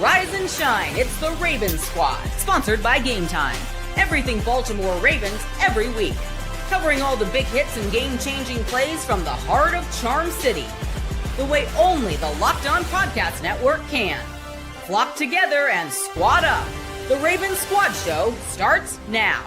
Rise and shine, it's the Ravens Squad, sponsored by Gametime. Everything Baltimore Ravens every week. Covering all the big hits and game-changing plays from the heart of Charm City. The way only the Locked On Podcast Network can. Flock together and squad up. The Ravens Squad Show starts now.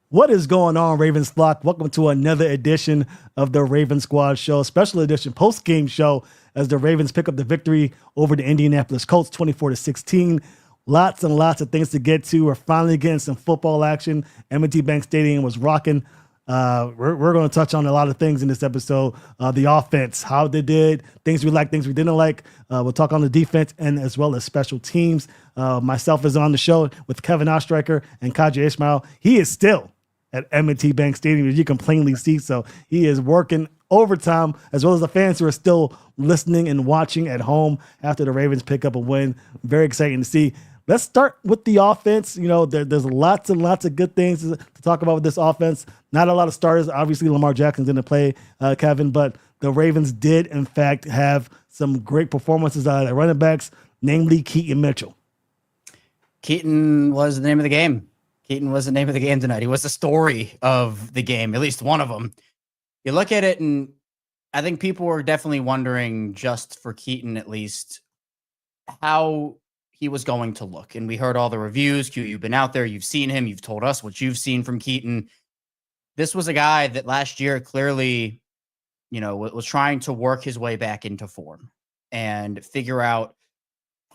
What is going on, Ravens flock? Welcome to another edition of the Ravens Squad Show, special edition post-game show as the Ravens pick up the victory over the Indianapolis Colts, 24-16. Lots and lots of things to get to. We're finally getting some football action. M&T Bank Stadium was rocking. We're going to touch on a lot of things in this episode. The offense, how they did, things we liked, things we didn't like. We'll talk on the defense and as well as special teams. Myself is on the show with Kevin Oestreicher and Kaji Ishmael. He is still at M&T Bank Stadium, as you can plainly see. So he is working overtime, as well as the fans who are still listening and watching at home after the Ravens pick up a win. Very exciting to see. Let's start with the offense. You know, there's lots and lots of good things to talk about with this offense. Not a lot of starters. Obviously, Lamar Jackson didn't play, Kevin, but the Ravens did, in fact, have some great performances out of their running backs, namely Keaton Mitchell. Keaton was the name of the game. Keaton was the name of the game tonight. He was the story of the game, at least one of them. You look at it, and I think people were definitely wondering, just for Keaton at least, how he was going to look. And we heard all the reviews. Q, you've been out there. You've seen him. You've told us what you've seen from Keaton. This was a guy that last year clearly, you know, was trying to work his way back into form and figure out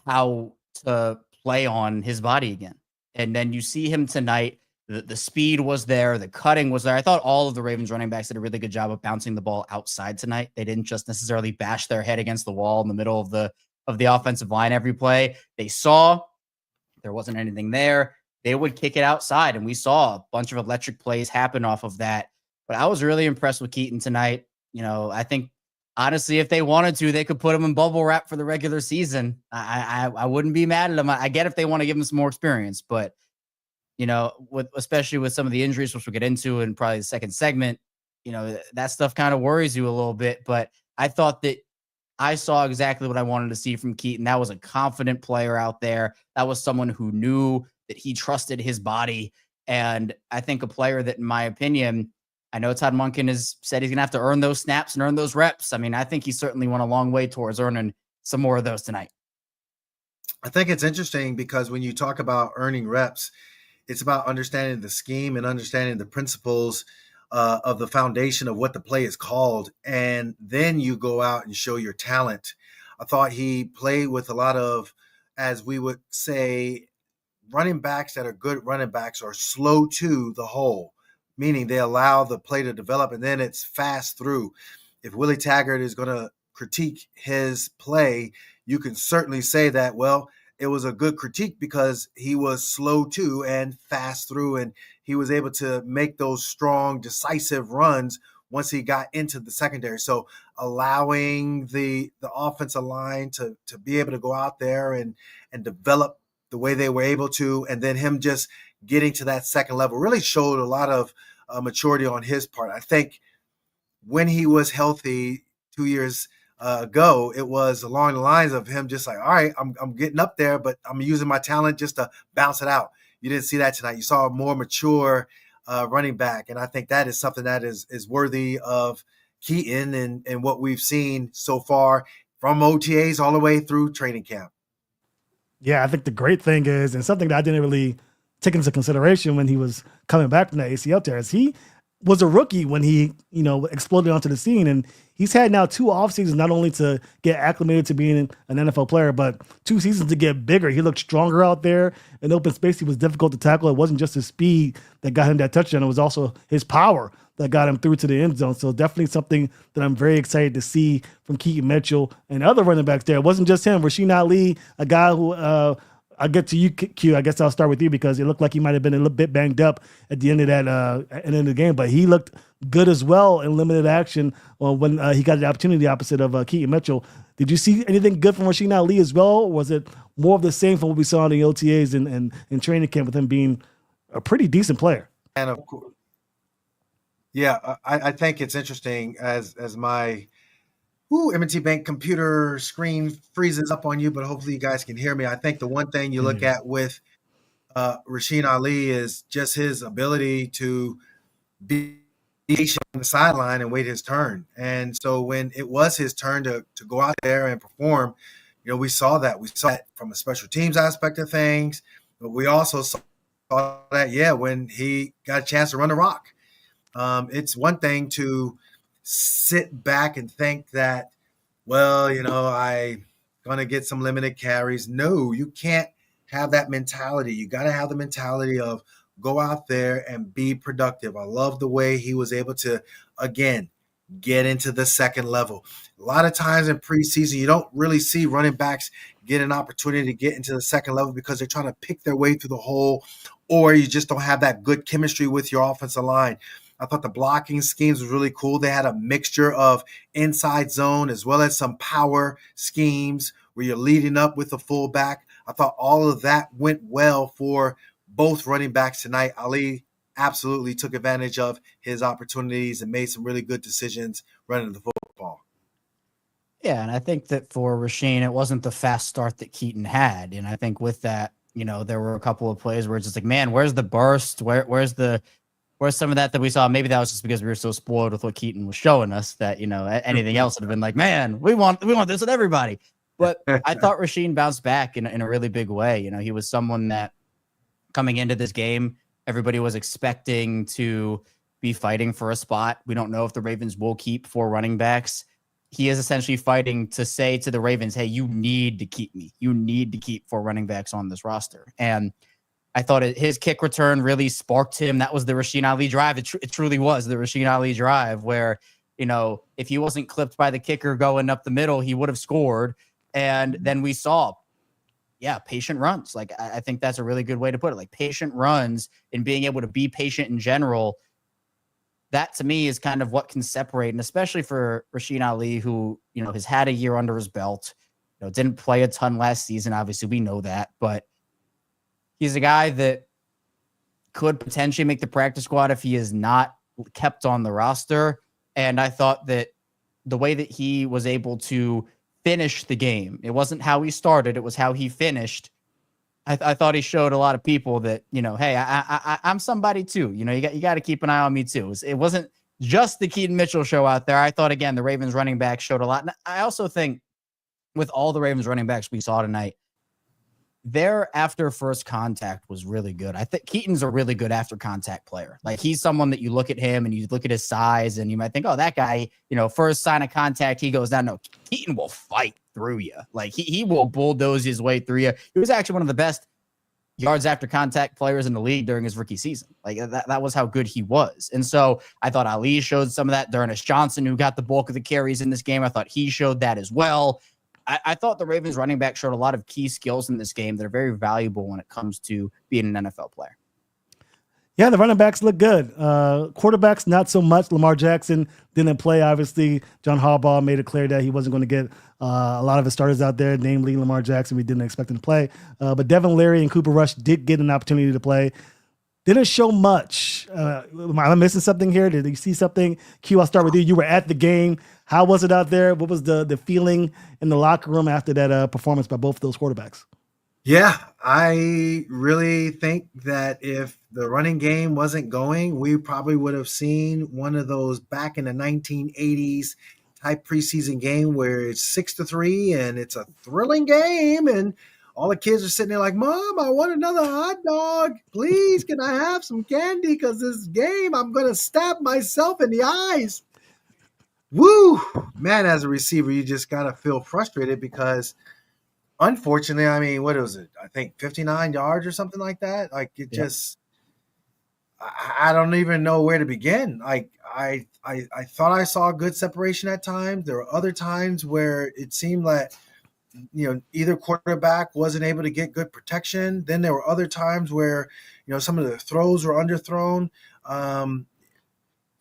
how to play on his body again. And then you see him tonight. The speed was there. The cutting was there. I thought all of the Ravens running backs did a really good job of bouncing the ball outside tonight. They didn't just necessarily bash their head against the wall in the middle of the offensive line every play. They saw there wasn't anything there. They would kick it outside, and we saw a bunch of electric plays happen off of that. But I was really impressed with Keaton tonight. You know, I think, honestly, if they wanted to, they could put him in bubble wrap for the regular season. I wouldn't be mad at them. I get if they want to give him some more experience, but you know, especially with some of the injuries, which we'll get into in probably the second segment, you know, that stuff kind of worries you a little bit. But I thought that I saw exactly what I wanted to see from Keaton. That was a confident player out there. That was someone who knew that he trusted his body. And I think a player that, in my opinion, I know Todd Monken has said he's going to have to earn those snaps and earn those reps. I mean, I think he certainly went a long way towards earning some more of those tonight. I think it's interesting because when you talk about earning reps, it's about understanding the scheme and understanding the principles of the foundation of what the play is called. And then you go out and show your talent. I thought he played with a lot of, as we would say, running backs that are good running backs are slow to the hole, meaning they allow the play to develop and then it's fast through. If Willie Taggart is going to critique his play, you can certainly say that, well, it was a good critique because he was slow to and fast through, and he was able to make those strong, decisive runs once he got into the secondary. So allowing the offensive line to be able to go out there and develop the way they were able to, and then him just getting to that second level really showed a lot of maturity on his part. I think when he was healthy 2 years ago, it was along the lines of him just like, all right, I'm getting up there, but I'm using my talent just to bounce it out. You didn't see that tonight. You saw a more mature running back, and I think that is something that is worthy of Keaton and what we've seen so far from OTAs all the way through training camp. Yeah, I think the great thing is, and something that I didn't really take into consideration when he was coming back from the ACL tear, is he was a rookie when he, you know, exploded onto the scene. And he's had now 2 off seasons, not only to get acclimated to being an NFL player, but 2 seasons to get bigger. He looked stronger out there in open space. He was difficult to tackle. It wasn't just his speed that got him that touchdown. It was also his power that got him through to the end zone. So definitely something that I'm very excited to see from Keaton Mitchell and other running backs there. It wasn't just him. Rashod Ali, a guy who I'll get to you, Q. I guess I'll start with you because it looked like he might have been a little bit banged up at the end of that end of the game, but he looked good as well in limited action when he got the opportunity opposite of Keaton Mitchell. Did you see anything good from Rashod Ali as well? Or was it more of the same from what we saw in the OTAs and training camp with him being a pretty decent player? And of course, yeah, I think it's interesting as my M&T Bank computer screen freezes up on you, but hopefully you guys can hear me. I think the one thing you look at with Rasheen Ali is just his ability to be patient on the sideline and wait his turn. And so when it was his turn to go out there and perform, we saw that. We saw that from a special teams aspect of things, but we also saw that, when he got a chance to run the rock. It's one thing to sit back and think that, I'm going to get some limited carries. No, you can't have that mentality. You got to have the mentality of go out there and be productive. I love the way he was able to, again, get into the second level. A lot of times in preseason, you don't really see running backs get an opportunity to get into the second level because they're trying to pick their way through the hole, or you just don't have that good chemistry with your offensive line. I thought the blocking schemes was really cool. They had a mixture of inside zone as well as some power schemes where you're leading up with the fullback. I thought all of that went well for both running backs tonight. Ali absolutely took advantage of his opportunities and made some really good decisions running the football. Yeah, and I think that for Rasheen, it wasn't the fast start that Keaton had. And I think with that, there were a couple of plays where it's just like, man, where's the burst? Where's some of that we saw? Maybe that was just because we were so spoiled with what Keaton was showing us that, anything else would have been like, man, we want this with everybody. But I thought Rasheen bounced back in a really big way. He was someone that coming into this game, everybody was expecting to be fighting for a spot. We don't know if the Ravens will keep 4 running backs. He is essentially fighting to say to the Ravens, hey, you need to keep me. You need to keep 4 running backs on this roster. And I thought his kick return really sparked him. That was the Rasheen Ali drive. It truly was the Rasheen Ali drive where, if he wasn't clipped by the kicker going up the middle, he would have scored. And then we saw, patient runs. Like, I think that's a really good way to put it. Like, patient runs and being able to be patient in general, that to me is kind of what can separate. And especially for Rasheen Ali, who, has had a year under his belt, didn't play a ton last season. Obviously, we know that. But he's a guy that could potentially make the practice squad if he is not kept on the roster. And I thought that the way that he was able to finish the game, it wasn't how he started, it was how he finished. I thought he showed a lot of people that, hey, I'm somebody too. You got to keep an eye on me too. It wasn't just the Keaton Mitchell show out there. I thought, again, the Ravens running back showed a lot. And I also think with all the Ravens running backs we saw tonight, their after first contact was really good. I think Keaton's a really good after contact player. Like, he's someone that you look at him and you look at his size and you might think, oh, that guy, first sign of contact, he goes down. No, Keaton will fight through you. Like, he will bulldoze his way through you. He was actually one of the best yards after contact players in the league during his rookie season. Like, that was how good he was. And so I thought Ali showed some of that. Ernest Johnson, who got the bulk of the carries in this game, I thought he showed that as well. I thought the Ravens running back showed a lot of key skills in this game that are very valuable when it comes to being an NFL player. Yeah, the running backs look good. Quarterbacks, not so much. Lamar Jackson didn't play, obviously. John Harbaugh made it clear that he wasn't going to get a lot of his starters out there, namely Lamar Jackson. We didn't expect him to play. But Devin Leary and Cooper Rush did get an opportunity to play. Didn't show much. Am I missing something here? Did you see something? Q, I'll start with you. You were at the game. How was it out there? What was the feeling in the locker room after that performance by both of those quarterbacks? Yeah, I really think that if the running game wasn't going, we probably would have seen one of those back in the 1980s type preseason game where it's 6-3 and it's a thrilling game and all the kids are sitting there like, Mom, I want another hot dog. Please, can I have some candy? Because this game, I'm going to stab myself in the eyes. Woo! Man, as a receiver, you just got to feel frustrated because, unfortunately, I mean, what was it? I think 59 yards or something like that. Like, it just – I don't even know where to begin. Like, I thought I saw good separation at times. There were other times where it seemed like – either quarterback wasn't able to get good protection. Then there were other times where, some of the throws were underthrown.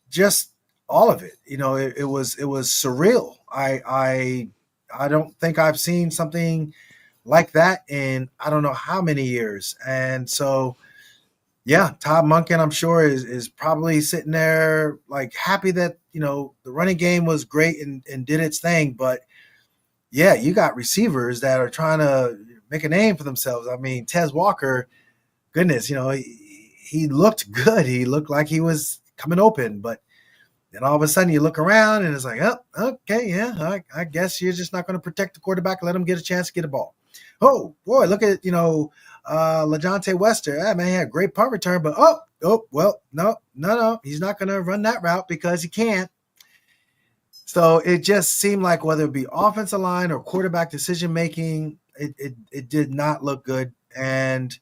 Just all of it, it was surreal. I don't think I've seen something like that in I don't know how many years. And so Yeah, Todd Monken, I'm sure, is probably sitting there like happy that, the running game was great and did its thing. But yeah, you got receivers that are trying to make a name for themselves. I mean, Tez Walker, goodness, he looked good. He looked like he was coming open, but then all of a sudden you look around and it's like, oh, okay, yeah, I guess you're just not going to protect the quarterback and let him get a chance to get a ball. Oh boy, look at LaJohntay Wester. Yeah, man, he had a great punt return, but well, no, he's not going to run that route because he can't. So it just seemed like whether it be offensive line or quarterback decision making, it did not look good, and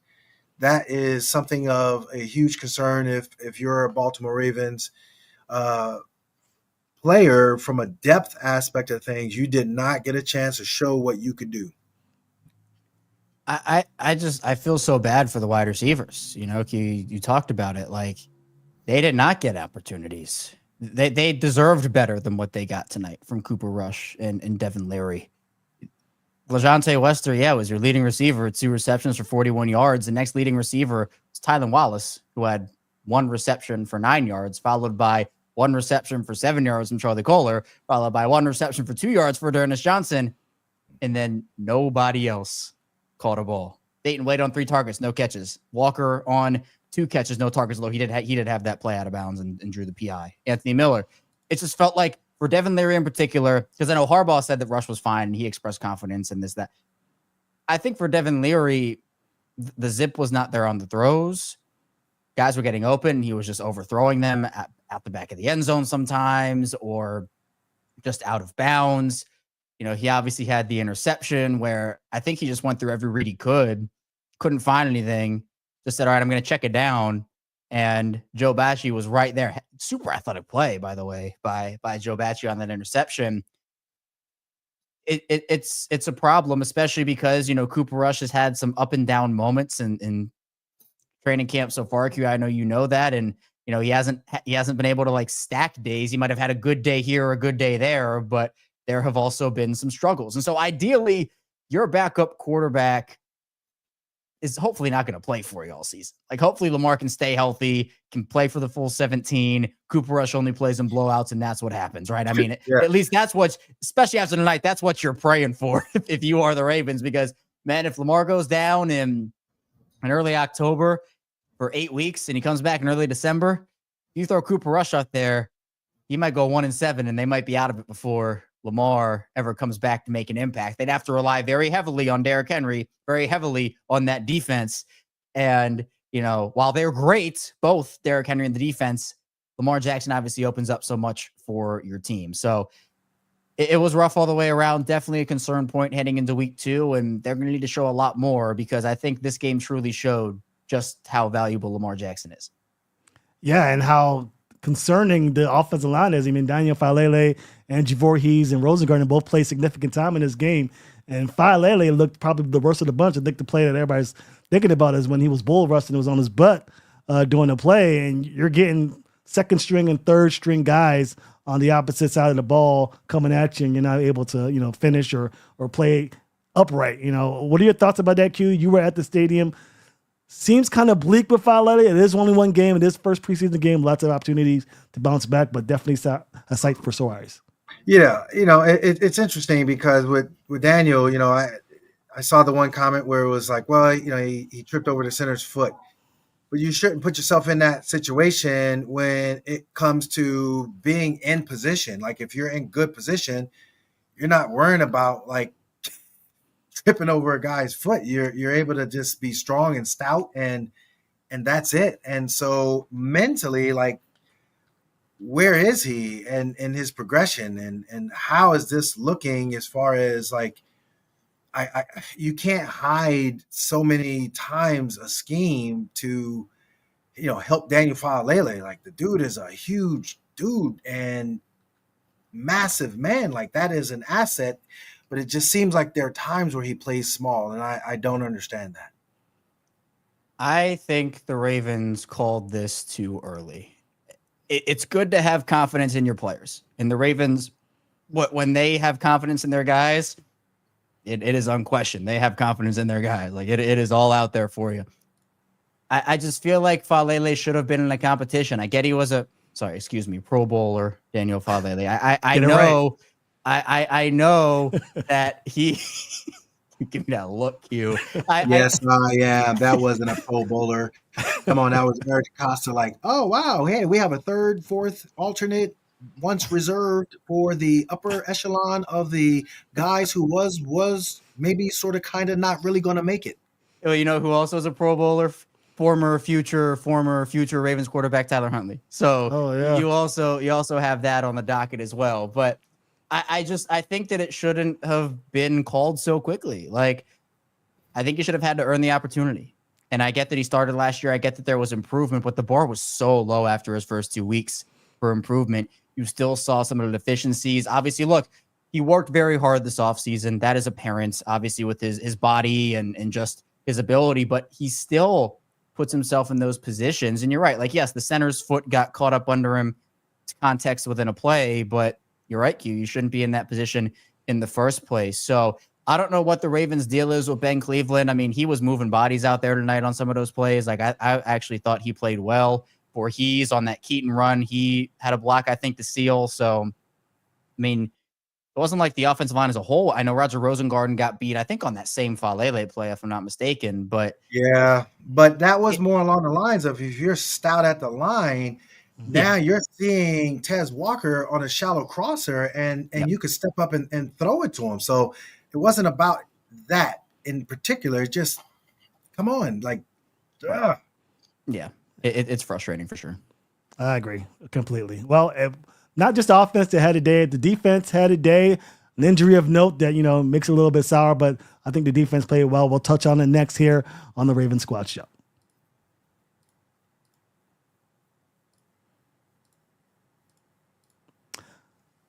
that is something of a huge concern if you're a Baltimore Ravens player. From a depth aspect of things, you did not get a chance to show what you could do. I feel so bad for the wide receivers. You talked about it. Like, they did not get opportunities. They deserved better than what they got tonight from Cooper Rush and Devin Leary. LaJohntay Wester, was your leading receiver, 2 receptions for 41 yards. The next leading receiver was Tylan Wallace, who had 1 reception for 9 yards, followed by 1 reception for 7 yards from Charlie Kohler, followed by 1 reception for 2 yards for D'Ernest Johnson, and then nobody else caught a ball. Dayton Wade on 3 targets, no catches. Walker on 2 catches, no targets, although he did have that play out of bounds and drew the PI. Anthony Miller. It just felt like, for Devin Leary in particular, because I know Harbaugh said that Rush was fine and he expressed confidence in this, that. I think for Devin Leary, the zip was not there on the throws. Guys were getting open. He was just overthrowing them at the back of the end zone sometimes, or just out of bounds. He obviously had the interception where I think he just went through every read he couldn't find anything, just said, all right, I'm going to check it down. And Joe Bachie was right there. Super athletic play, by the way, by Joe Bachie on that interception. It's a problem, especially because, Cooper Rush has had some up and down moments in training camp so far. Q, I know you know that. And, he hasn't been able to stack days. He might have had a good day here or a good day there, but there have also been some struggles. And so ideally, your backup quarterback is hopefully not going to play for you all season. Hopefully Lamar can stay healthy, can play for the full 17. Cooper Rush only plays in blowouts, and that's what happens, right? I mean, At least that's what, especially after tonight, that's what you're praying for if you are the Ravens, because, man, if Lamar goes down in early October for 8 weeks and he comes back in early December, you throw Cooper Rush out there, he might go 1-7, and they might be out of it before Lamar ever comes back to make an impact. They'd have to rely very heavily on Derrick Henry, very heavily on that defense. And, while they're great, both Derrick Henry and the defense, Lamar Jackson obviously opens up so much for your team. So it was rough all the way around. Definitely a concern point heading into week 2. And they're going to need to show a lot more, because I think this game truly showed just how valuable Lamar Jackson is. Yeah, and how concerning the offensive line is. I mean, Daniel Falele and Voorhees and Rosengarten both played significant time in this game. And Falele looked probably the worst of the bunch. I think the play that everybody's thinking about is when he was bull rushing, it was on his butt doing the play. And you're getting second string and third string guys on the opposite side of the ball coming at you, and you're not able to, finish or play upright. What are your thoughts about that, Q? You were at the stadium. Seems kind of bleak with Falele. It is only one game. It is first preseason game. Lots of opportunities to bounce back, but definitely a sight for sore eyes. Yeah, it's interesting because with Daniel, I saw the one comment where it was like, well, he tripped over the center's foot. But you shouldn't put yourself in that situation when it comes to being in position. Like, if you're in good position, you're not worrying about tripping over a guy's foot. You're able to just be strong and stout, and that's it. And so mentally, where is he and his progression, and how is this looking as far as you can't hide so many times a scheme to help Daniel Falele. The dude is a huge dude and massive man. That is an asset. But it just seems like there are times where he plays small, and I don't understand that. I think the Ravens called this too early. It's good to have confidence in your players. And the Ravens, when they have confidence in their guys, it is unquestioned. They have confidence in their guys. It is all out there for you. I just feel like Falele should have been in a competition. I get he was Pro Bowler, Daniel Falele. I know, right. I know that he. Give me that look, Q. Yes, yeah, that wasn't a Pro Bowler. Come on, that was Eric Costa. Like, oh wow, hey, we have a third, fourth alternate, once reserved for the upper echelon of the guys who was maybe sort of kind of not really going to make it. Well, you know who also is a Pro Bowler? Former future Ravens quarterback Tyler Huntley. So you also have that on the docket as well. But I think that it shouldn't have been called so quickly. Like, I think you should have had to earn the opportunity. And I get that he started last year. I get that there was improvement, but the bar was so low after his first 2 weeks for improvement. You still saw some of the deficiencies. Obviously, look, he worked very hard this offseason. That is apparent, obviously, with his body and just his ability, but he still puts himself in those positions. And you're right. Like, yes, the center's foot got caught up under him, context within a play, but you're right, Q. You shouldn't be in that position in the first place. So I don't know what the Ravens' deal is with Ben Cleveland. I mean, he was moving bodies out there tonight on some of those plays. Like, I actually thought he played well. Voorhees on that Keaton run, he had a block, I think, to seal. So, I mean, it wasn't like the offensive line as a whole. I know Roger Rosengarten got beat, I think, on that same Falele play, if I'm not mistaken. But yeah, but that was more along the lines of if you're stout at the line, now you're seeing Tez Walker on a shallow crosser, and you could step up and throw it to him. So it wasn't about that in particular. Just come on, like, yeah, it's frustrating for sure. I agree completely. Well, not just the offense that had a day, the defense had a day. An injury of note that makes it a little bit sour, but I think the defense played well. We'll touch on it next here on the Ravens Squad Show.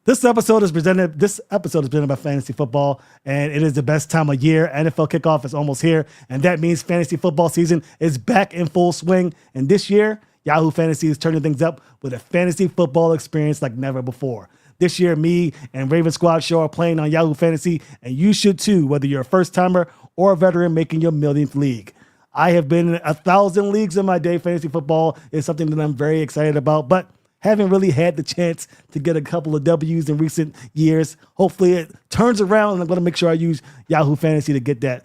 This episode is presented by Fantasy Football, and it is the best time of year. NFL kickoff is almost here, and that means fantasy football season is back in full swing. And this year, Yahoo Fantasy is turning things up with a fantasy football experience like never before. This year, me and Raven Squad Show are playing on Yahoo Fantasy, and you should too, whether you're a first-timer or a veteran making your millionth league. I have been in 1,000 leagues in my day. Fantasy football is something that I'm very excited about, but haven't really had the chance to get a couple of W's in recent years. Hopefully it turns around, and I'm going to make sure I use Yahoo Fantasy to get that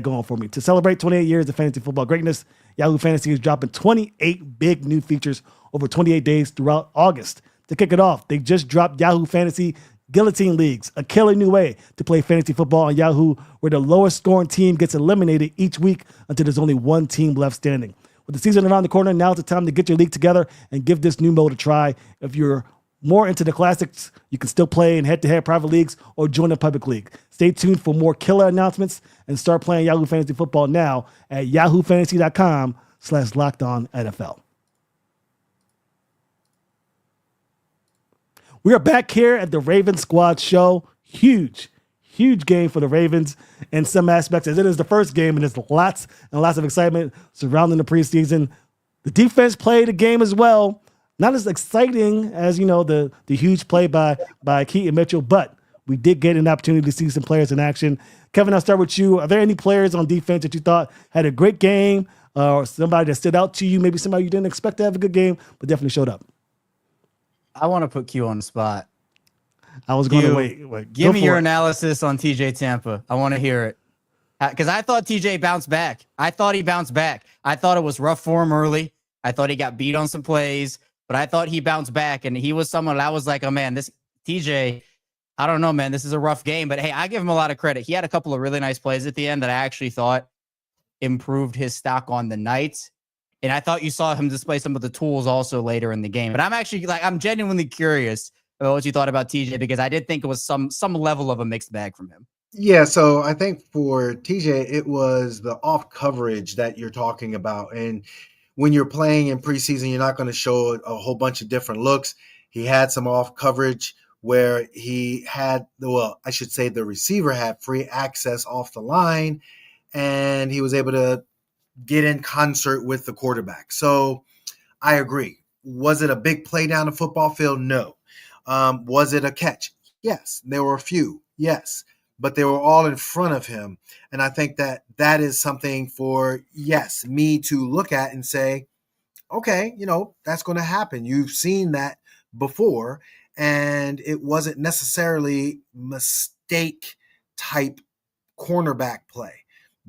going for me. To celebrate 28 years of fantasy football greatness, Yahoo Fantasy is dropping 28 big new features over 28 days throughout August. To kick it off, they just dropped Yahoo Fantasy Guillotine Leagues, a killer new way to play fantasy football on Yahoo, where the lowest scoring team gets eliminated each week until there's only one team left standing. With the season around the corner, now's the time to get your league together and give this new mode a try. If you're more into the classics, you can still play in head-to-head private leagues or join a public league. Stay tuned for more killer announcements and start playing Yahoo Fantasy Football now at yahoofantasy.com/LockedOnNFL. We are back here at the Raven Squad Show. Huge game for the Ravens in some aspects, as it is the first game, and there's lots and lots of excitement surrounding the preseason. The defense played a game as well. Not as exciting as, the huge play by Keaton Mitchell, but we did get an opportunity to see some players in action. Kevin, I'll start with you. Are there any players on defense that you thought had a great game, or somebody that stood out to you, maybe somebody you didn't expect to have a good game, but definitely showed up? I want to put Q on the spot. I was going to wait. Give me your analysis on TJ Tampa. I want to hear it. Because I thought TJ bounced back. I thought he bounced back. I thought it was rough for him early. I thought he got beat on some plays, but I thought he bounced back, and he was someone that I was like, oh, man, this TJ, I don't know, man. This is a rough game. But, hey, I give him a lot of credit. He had a couple of really nice plays at the end that I actually thought improved his stock on the night. And I thought you saw him display some of the tools also later in the game. But I'm genuinely curious about what you thought about TJ, because I did think it was some level of a mixed bag from him. Yeah, so I think for TJ, it was the off coverage that you're talking about. And when you're playing in preseason, you're not going to show a whole bunch of different looks. He had some off coverage where he had, the receiver had free access off the line, and he was able to get in concert with the quarterback. So I agree. Was it a big play down the football field? No. Was it a catch? Yes. There were a few. Yes. but they were all in front of him. And I think that that is something for, yes, me to look at and say, okay, that's going to happen. You've seen that before, and it wasn't necessarily mistake type cornerback play,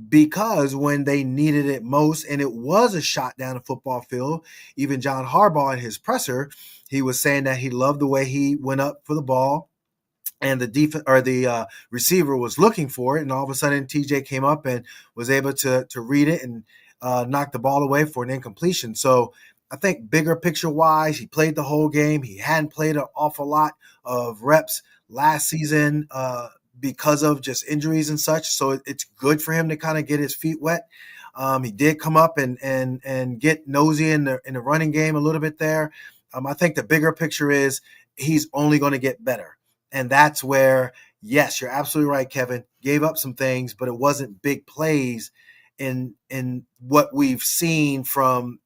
because when they needed it most, and it was a shot down the football field, even John Harbaugh in his presser, he was saying that he loved the way he went up for the ball, and the receiver was looking for it, and all of a sudden TJ came up and was able to read it and knock the ball away for an incompletion. So I think bigger picture wise, he played the whole game. He hadn't played an awful lot of reps last season because of just injuries and such. So it's good for him to kind of get his feet wet. He did come up and get nosy in the running game a little bit there. I think the bigger picture is he's only going to get better. And that's where, yes, you're absolutely right, Kevin. Gave up some things, but it wasn't big plays in what we've seen from,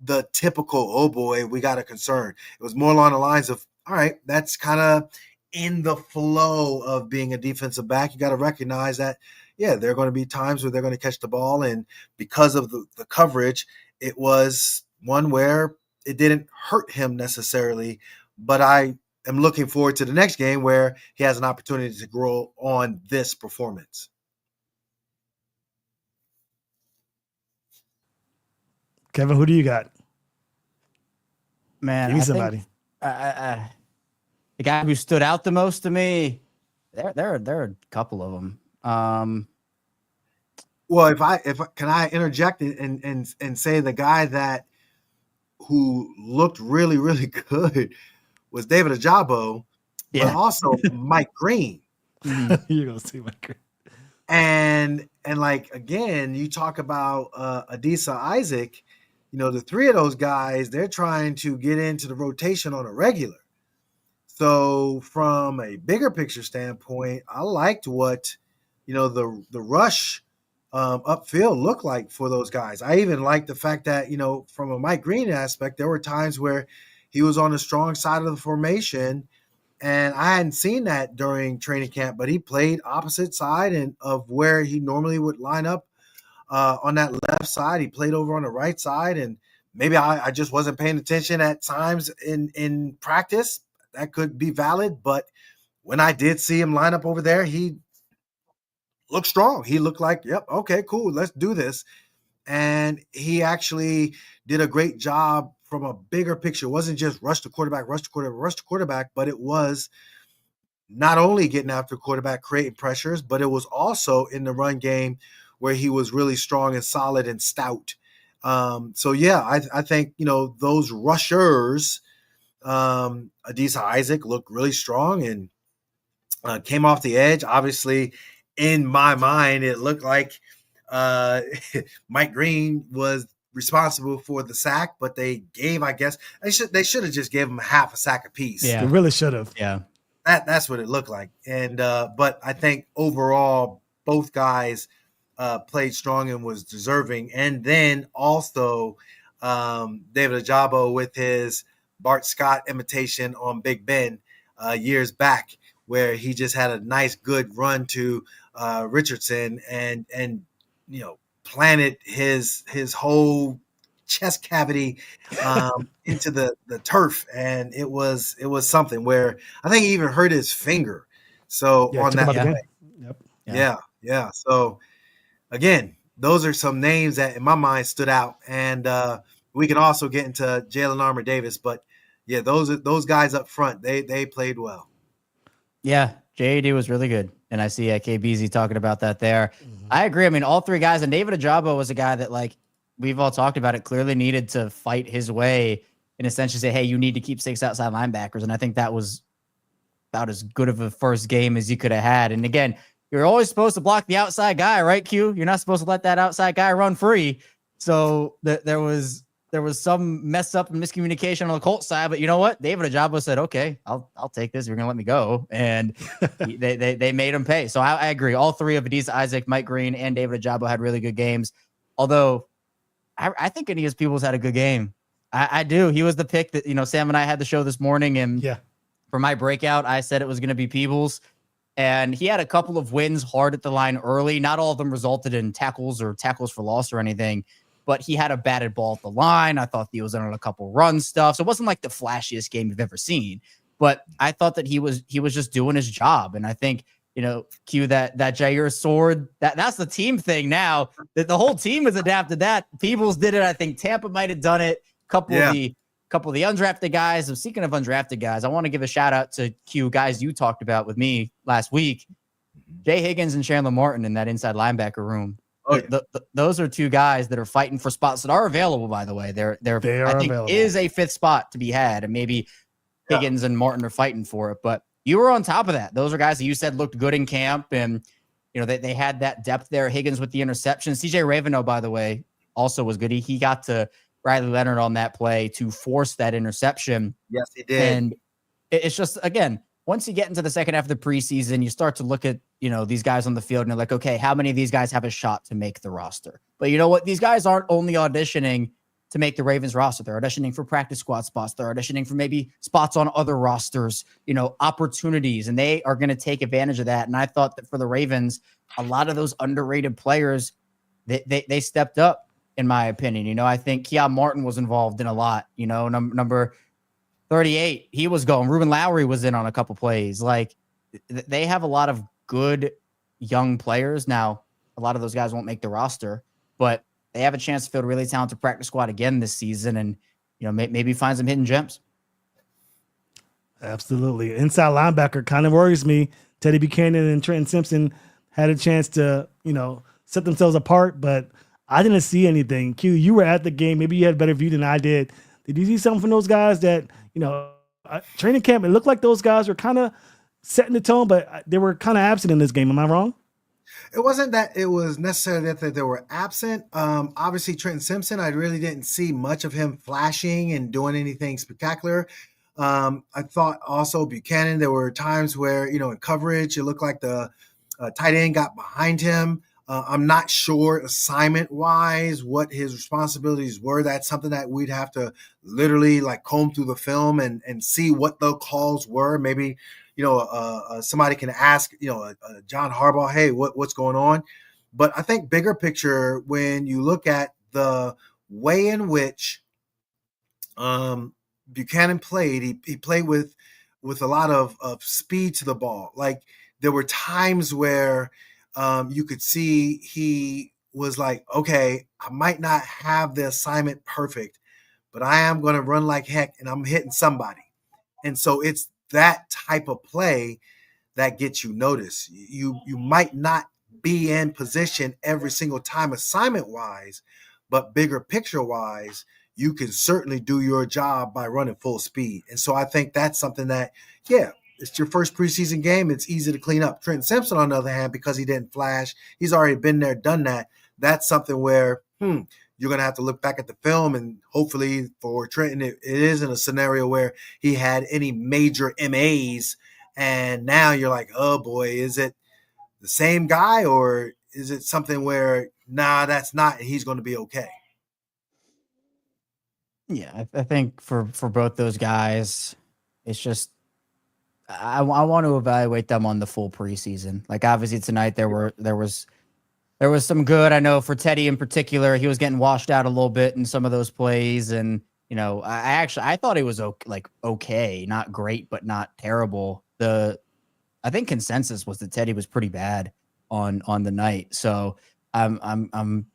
the typical, oh boy, we got a concern. It was more along the lines of, all right, that's kind of in the flow of being a defensive back. You got to recognize that, yeah, there are going to be times where they're going to catch the ball. And because of the coverage, it was one where it didn't hurt him necessarily. But I am looking forward to the next game where he has an opportunity to grow on this performance. Kevin, who do you got? Man, Give me somebody. The guy who stood out the most to me, there are a couple of them. Well, if can I interject and say the guy who looked really, really good was David Ojabo, but also Mike Green. You're gonna see Mike Green. And like, again, you talk about Adisa Isaac, the three of those guys, they're trying to get into the rotation on a regular. So from a bigger picture standpoint, I liked what, the rush upfield looked like for those guys. I even liked the fact that, from a Mike Green aspect, there were times where he was on the strong side of the formation, and I hadn't seen that during training camp, but he played opposite side and of where he normally would line up on that left side. He played over on the right side, and maybe I just wasn't paying attention at times in practice. That could be valid, but when I did see him line up over there, he looked strong. He looked like, yep, okay, cool, let's do this. And he actually did a great job from a bigger picture. It wasn't just rush the quarterback, but it was not only getting after quarterback, creating pressures, but it was also in the run game where he was really strong and solid and stout. So, yeah, I think, those rushers, Adisa Isaac looked really strong and came off the edge. Obviously, in my mind, it looked like Mike Green was responsible for the sack, but they gave, I guess, they should have just gave him half a sack apiece. Yeah. They really should have. Yeah. That's what it looked like. And but I think overall both guys played strong and was deserving. And then also David Ojabo with his Bart Scott imitation on Big Ben years back, where he just had a nice, good run to Richardson and planted his whole chest cavity into the turf, and it was something where I think he even hurt his finger. So on that play. Yeah. So again, those are some names that in my mind stood out, and we can also get into Jalen Armour Davis, but yeah, those guys up front, they played well. Yeah, JAD was really good. And I see KBZ talking about that there. Mm-hmm. I agree. I mean, all three guys, and David Ojabo was a guy that, like, we've all talked about it, clearly needed to fight his way and essentially say, hey, you need to keep 6 outside linebackers. And I think that was about as good of a first game as you could have had. And again, you're always supposed to block the outside guy, right, Q? You're not supposed to let that outside guy run free. So there was some mess up and miscommunication on the Colts side, but you know what? David Ojabo said, okay, I'll take this. You're going to let me go. And they made him pay. So I agree. All three of Adisa Isaac, Mike Green, and David Ojabo had really good games. Although I think Aeneas Peebles had a good game. I do. He was the pick that, Sam and I had the show this morning. And for my breakout, I said it was going to be Peebles. And he had a couple of wins hard at the line early. Not all of them resulted in tackles or tackles for loss or anything, but he had a batted ball at the line. I thought he was on a couple run stuff. So it wasn't like the flashiest game you've ever seen, but I thought that he was just doing his job. And I think, Q, that Jaire sword, that's the team thing now. That the whole team has adapted that. Peebles did it. I think Tampa might have done it. Couple of the undrafted guys. So speaking of undrafted guys, I want to give a shout out to Q, guys you talked about with me last week. Jay Higgins and Chandler Martin in that inside linebacker room. Oh, yeah. Those are two guys that are fighting for spots that are available, by the way. They're I think available. Is a fifth spot to be had, and maybe Higgins and Martin are fighting for it. But you were on top of that. Those are guys that you said looked good in camp, and they had that depth there. Higgins with the interception. CJ Raveno, by the way, also was good. He got to Riley Leonard on that play to force that interception. Yes, he did. And it's just, again, once you get into the second half of the preseason, you start to look at, these guys on the field and you're like, okay, how many of these guys have a shot to make the roster? But you know what? These guys aren't only auditioning to make the Ravens roster. They're auditioning for practice squad spots. They're auditioning for maybe spots on other rosters, opportunities, and they are going to take advantage of that. And I thought that for the Ravens, a lot of those underrated players, they stepped up, in my opinion. I think Keon Martin was involved in a lot, number 38, he was going. Ruben Lowry was in on a couple plays. Like, they have a lot of good young players. Now, a lot of those guys won't make the roster, but they have a chance to field a really talented practice squad again this season and, maybe find some hidden gems. Absolutely. Inside linebacker kind of worries me. Teddy Buchanan and Trenton Simpson had a chance to, set themselves apart, but I didn't see anything. Q, you were at the game. Maybe you had a better view than I did. Did you see something from those guys that, training camp, it looked like those guys were kind of setting the tone, but they were kind of absent in this game. Am I wrong? It wasn't that it was necessarily that they were absent. Obviously, Trenton Simpson, I really didn't see much of him flashing and doing anything spectacular. I thought also Buchanan, there were times where, in coverage, it looked like the tight end got behind him. I'm not sure assignment-wise what his responsibilities were. That's something that we'd have to literally comb through the film and see what the calls were. Maybe, somebody can ask, John Harbaugh, hey, what's going on? But I think bigger picture, when you look at the way in which Buchanan played, he played with a lot of speed to the ball. Like, there were times where you could see he was like, okay, I might not have the assignment perfect, but I am going to run like heck and I'm hitting somebody. And so it's that type of play that gets you noticed. You might not be in position every single time assignment wise, but bigger picture wise, you can certainly do your job by running full speed. And so I think that's something that, it's your first preseason game. It's easy to clean up. Trenton Simpson, on the other hand, because he didn't flash, he's already been there, done that. That's something where you're going to have to look back at the film, and hopefully for Trenton, it isn't a scenario where he had any major MAs, and now you're like, oh boy, is it the same guy, or is it something where, nah, that's not, and he's going to be okay? Yeah, I think for both those guys, it's just, I want to evaluate them on the full preseason. Like, obviously tonight there was some good. I know for Teddy in particular, he was getting washed out a little bit in some of those plays, and I thought it was okay, not great, but not terrible. I think consensus was that Teddy was pretty bad on the night. So I'm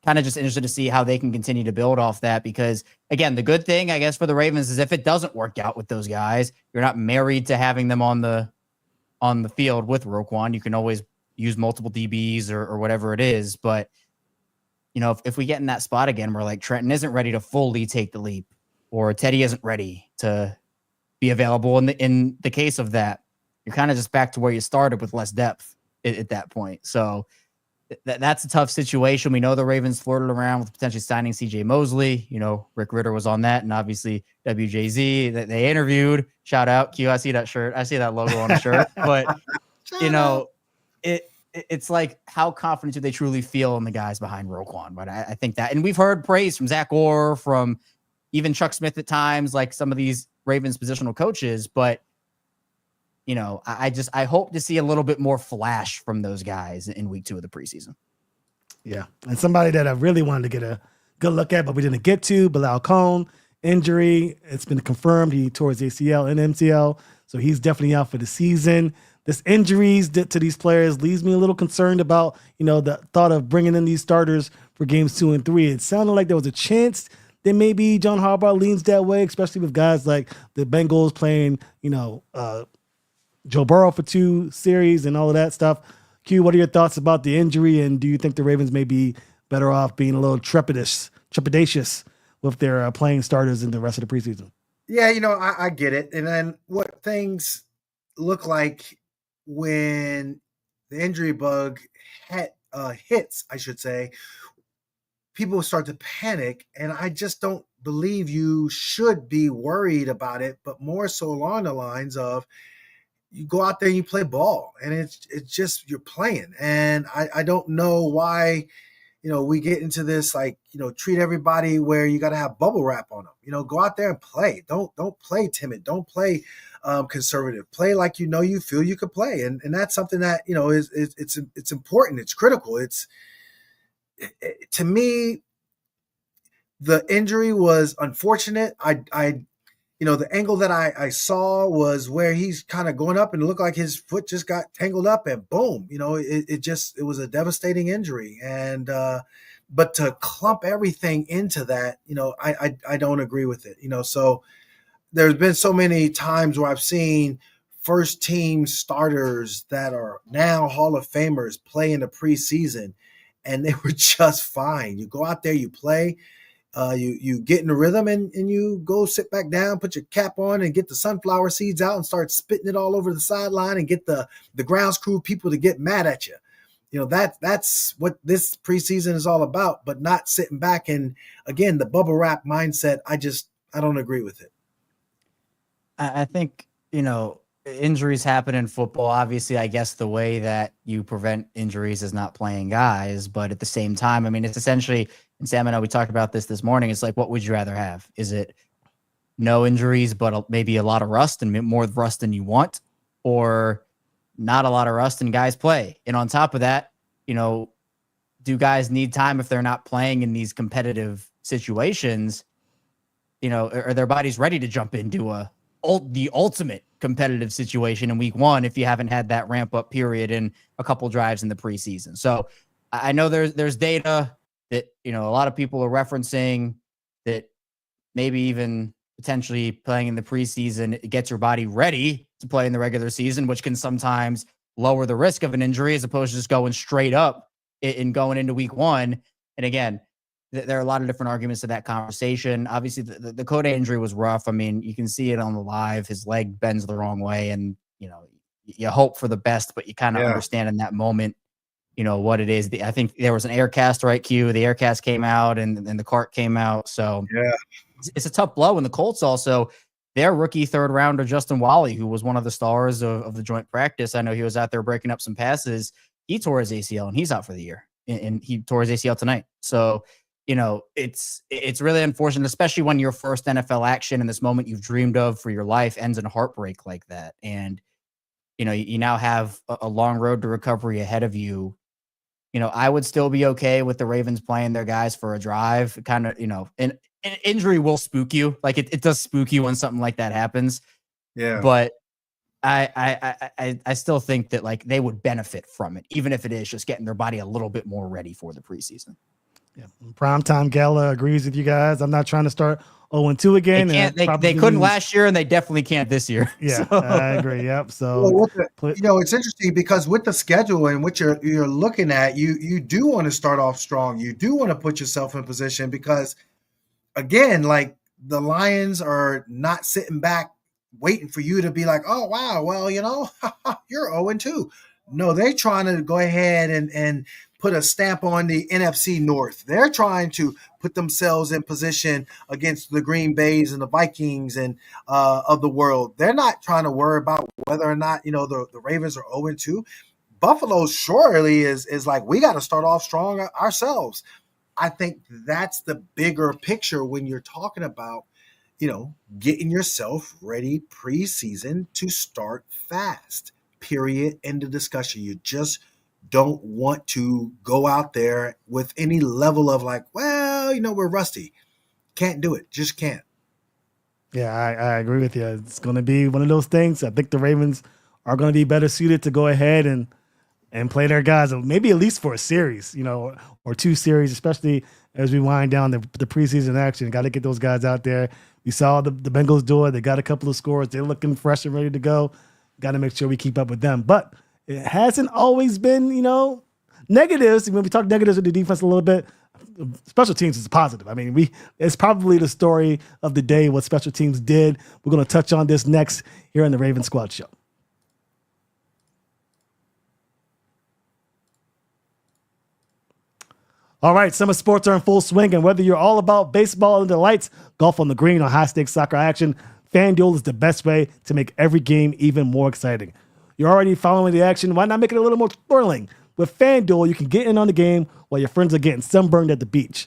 kind of just interested to see how they can continue to build off that, because again, the good thing, I guess, for the Ravens is if it doesn't work out with those guys, you're not married to having them on the field with Roquan. You can always use multiple DBs or whatever it is. But, if we get in that spot again, where like Trenton isn't ready to fully take the leap, or Teddy isn't ready to be available in the case of that, you're kind of just back to where you started with less depth at that point. So that's a tough situation. We know the Ravens flirted around with potentially signing CJ Mosley. Rick Ritter was on that, and obviously WJZ that they interviewed. Shout out Q. I see that shirt. I see that logo on the shirt. But it's like, how confident do they truly feel in the guys behind Roquan? But I think that, and we've heard praise from Zach Orr, from even Chuck Smith at times, like some of these Ravens positional coaches. But I hope to see a little bit more flash from those guys in week 2 of the preseason. Yeah. And somebody that I really wanted to get a good look at, but we didn't get to, Bilal Cohn, injury. It's been confirmed he tore his ACL and MCL. So he's definitely out for the season. This injuries to these players leaves me a little concerned about, the thought of bringing in these starters for games 2 and 3. It sounded like there was a chance that maybe John Harbaugh leans that way, especially with guys like the Bengals playing, Joe Burrow for 2 series and all of that stuff. Q, what are your thoughts about the injury, and do you think the Ravens may be better off being a little trepidatious with their playing starters in the rest of the preseason? Yeah, I get it. And then what things look like when the injury bug hits, I should say, people start to panic, and I just don't believe you should be worried about it, but more so along the lines of you go out there and you play ball, and it's just you're playing. And I don't know why, we get into this treat everybody where you got to have bubble wrap on them. Go out there and play. Don't play timid. Don't play conservative. Play like you feel you could play, and that's something that it's important. It's critical. To me, the injury was unfortunate. The angle that I saw was where he's kind of going up and it looked like his foot just got tangled up, and boom, it was a devastating injury. And, but to clump everything into that, I don't agree with it, so there's been so many times where I've seen first team starters that are now Hall of Famers play in the preseason, and they were just fine. You go out there, you play, you get in the rhythm, and you go sit back down, put your cap on, and get the sunflower seeds out and start spitting it all over the sideline and get the grounds crew people to get mad at you. That's what this preseason is all about, but not sitting back. And again, the bubble wrap mindset, I don't agree with it. I think, injuries happen in football. Obviously, I guess the way that you prevent injuries is not playing guys, but at the same time, I mean, it's essentially, and Sam and I, we talked about this morning. It's like, what would you rather have? Is it no injuries, but maybe a lot of rust and more rust than you want, or not a lot of rust and guys play? And on top of that, do guys need time if they're not playing in these competitive situations? Are their bodies ready to jump into the ultimate competitive situation in week 1 if you haven't had that ramp up period in a couple drives in the preseason? So I know there's data that, a lot of people are referencing that maybe even potentially playing in the preseason, it gets your body ready to play in the regular season, which can sometimes lower the risk of an injury as opposed to just going straight up and going into week 1. And again, there are a lot of different arguments to that conversation. Obviously, the Code injury was rough. I mean, you can see it on the live. His leg bends the wrong way, and you hope for the best, but you kind of understand in that moment, what it is. I think there was an air cast, right? Q. The air cast came out, and the cart came out. So it's a tough blow. And the Colts also, their rookie 3rd rounder Justin Wally, who was one of the stars of the joint practice. I know he was out there breaking up some passes. He tore his ACL, and he's out for the year. And he tore his ACL tonight. So it's really unfortunate, especially when your first NFL action in this moment you've dreamed of for your life ends in a heartbreak like that. And, you now have a long road to recovery ahead of you. I would still be okay with the Ravens playing their guys for a drive, kind of, and an injury will spook you. Like it does spook you when something like that happens. Yeah. But I still think that like they would benefit from it, even if it is just getting their body a little bit more ready for the preseason. Yeah, Primetime Gala agrees with you guys. I'm not trying to start 0-2 again. They couldn't last year, and they definitely can't this year. Yeah, so. I agree. Yep. So it's interesting because with the schedule and what you're looking at, you do want to start off strong. You do want to put yourself in position because, again, like the Lions are not sitting back waiting for you to be like, oh wow, well you're 0-2. No, they're trying to go ahead and put a stamp on the NFC North. They're trying to put themselves in position against the Green Bays and the Vikings and of the world. They're not trying to worry about whether or not, the Ravens are 0-2. Buffalo surely is like, we got to start off strong ourselves. I think that's the bigger picture when you're talking about, getting yourself ready preseason to start fast. Period. End of discussion. You just don't want to go out there with any level of like, well, we're rusty. Can't do it. Just can't. Yeah, I agree with you. It's going to be one of those things. I think the Ravens are going to be better suited to go ahead and play their guys, maybe at least for a series, or two series, especially as we wind down the preseason action. Got to get those guys out there. We saw the Bengals do it. They got a couple of scores. They're looking fresh and ready to go. Got to make sure we keep up with them. But it hasn't always been, negatives. When we talk negatives with the defense a little bit, special teams is positive. I mean, it's probably the story of the day, what special teams did. We're going to touch on this next here on the Raven Squad Show. All right, summer sports are in full swing, and whether you're all about baseball under the lights, golf on the green, or high-stakes soccer action, FanDuel is the best way to make every game even more exciting. You're already following the action. Why not make it a little more thrilling? With FanDuel, you can get in on the game while your friends are getting sunburned at the beach.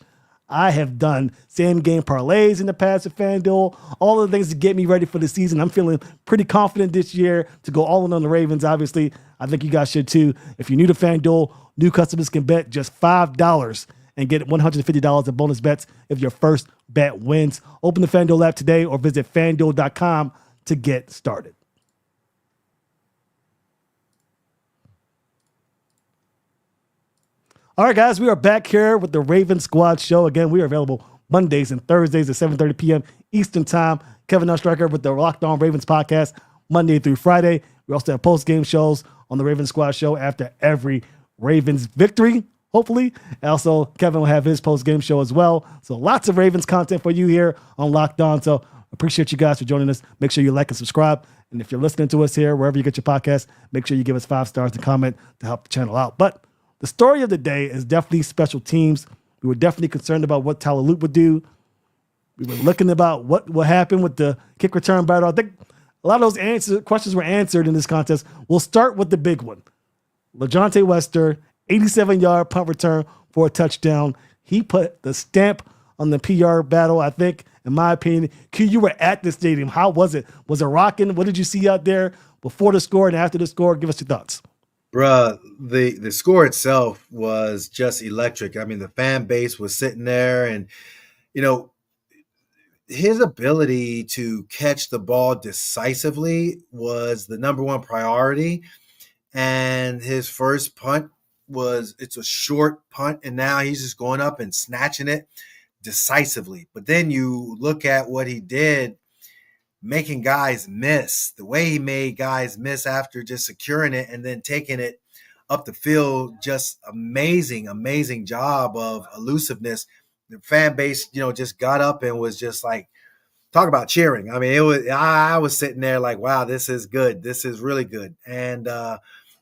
I have done same-game parlays in the past with FanDuel, all of the things to get me ready for the season. I'm feeling pretty confident this year to go all in on the Ravens, obviously. I think you guys should too. If you're new to FanDuel, new customers can bet just $5 and get $150 in bonus bets if your first bet wins. Open the FanDuel app today or visit FanDuel.com to get started. All right, guys, we are back here with the Raven Squad Show. Again, we are available Mondays and Thursdays at 7:30 p.m. Eastern Time. Kevin Oestreicher with the Locked On Ravens podcast, Monday through Friday. We also have post-game shows on the Raven Squad Show after every Ravens victory, hopefully. Also, Kevin will have his post-game show as well. So lots of Ravens content for you here on Locked On. So appreciate you guys for joining us. Make sure you like and subscribe. And if you're listening to us here, wherever you get your podcast, make sure you give us 5 stars and comment to help the channel out. But the story of the day is definitely special teams. We were definitely concerned about what Tyler Luke would do. We were looking about what happened with the kick return battle. I think a lot of those questions were answered in this contest. We'll start with the big one. LeJohntay Wester, 87-yard punt return for a touchdown. He put the stamp on the PR battle, I think, in my opinion. Q, you were at the stadium. How was it? Was it rocking? What did you see out there before the score and after the score? Give us your thoughts. Bruh, the score itself was just electric. I mean, the fan base was sitting there, and, his ability to catch the ball decisively was the number one priority. And his first punt it's a short punt, and now he's just going up and snatching it decisively. But then you look at what he did, making guys miss, the way he made guys miss after just securing it and then taking it up the field. Just amazing job of elusiveness. The fan base, just got up and was just like, talk about cheering. I mean, I was sitting there like, wow, this is good. This is really good. And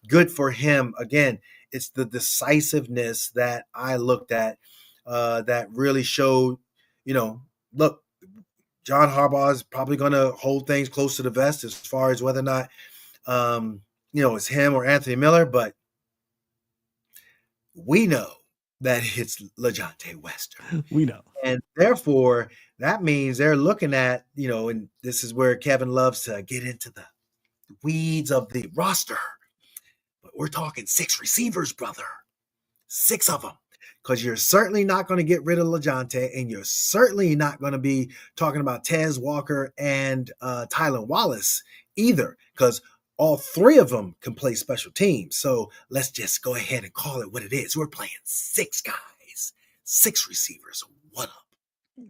good for him. Again, it's the decisiveness that I looked at that really showed, look, John Harbaugh is probably going to hold things close to the vest as far as whether or not, it's him or Anthony Miller. But we know that it's LeJohntay Wester. We know. And therefore, that means they're looking at, and this is where Kevin loves to get into the weeds of the roster. But we're talking 6 receivers, brother. 6 of them. Because you're certainly not going to get rid of LeJohntay, and you're certainly not going to be talking about Tez Walker and Tylan Wallace either, because all 3 of them can play special teams. So let's just go ahead and call it what it is. We're playing 6 guys, 6 receivers. What up?